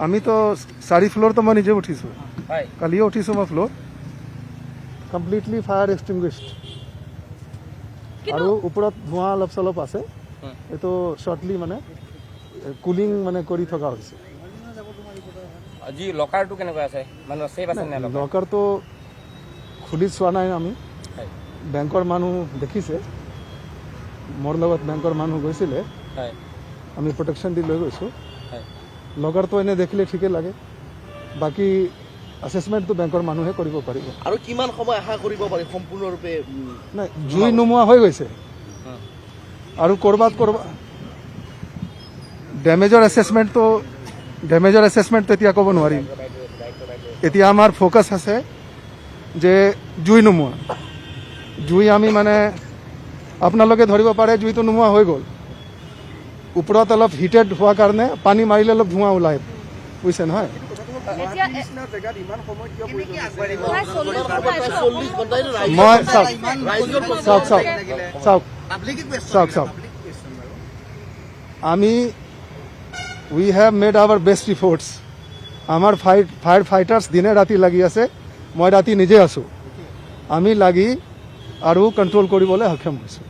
আমি তো 4 ফ্লোর তো মই নিজে উঠিছো কালিও উঠিছো মই ফ্লোর কমপ্লিটলি ফায়ার এক্সটিংগুইশড আৰু ওপৰত ধোঁৱা অলপ চলপ আছে এইটো শৰ্টলি মানে কুলিং মানে কৰি থকা হৈছে আজি লকাৰটো কেনেকৈ আছে মানে সেভ আছে নে লকাৰটো খুলি চোৱা নাই আমি বেংকৰ মানুহ দেখিছে মোৰ লগত বেংকৰ মানুহ গৈছিলে আমি প্ৰটেকশ্যন দি লৈ গৈছোঁ লকাৰটো এনে দেখিলে ঠিকেই লাগে বাকী এছেছমেণ্টটো বেংকৰ মানুহে কৰিব পাৰিব আৰু কিমান সময় আশা কৰিব পাৰি সম্পূৰ্ণৰূপে নাই জুই নোমোৱা হৈ গৈছে আৰু ক'ৰবাত ডেমেজৰ এছেছমেণ্ট তেতিয়া ক'ব নোৱাৰিম এতিয়া আমাৰ ফ'কাছ আছে যে জুই নোমোৱা জুই আমি মানে আপোনালোকে ধৰিব পাৰে জুইটো নোমোৱা হৈ গ'ল ওপৰত অলপ হিটেড হোৱাৰ কাৰণে পানী মাৰিলে অলপ ধোঁৱা ওলায় বুজিছে নহয় মই চাওক আমি উই হ্যাভ মেড আৱাৰ বেষ্ট ইফৰ্টছ আমাৰ ফায়াৰ ফাইটাৰ্ছ দিনে ৰাতি লাগি আছে মই ৰাতি নিজে আছোঁ আমি লাগি আৰু কণ্ট্ৰল কৰিবলৈ সক্ষম হৈছোঁ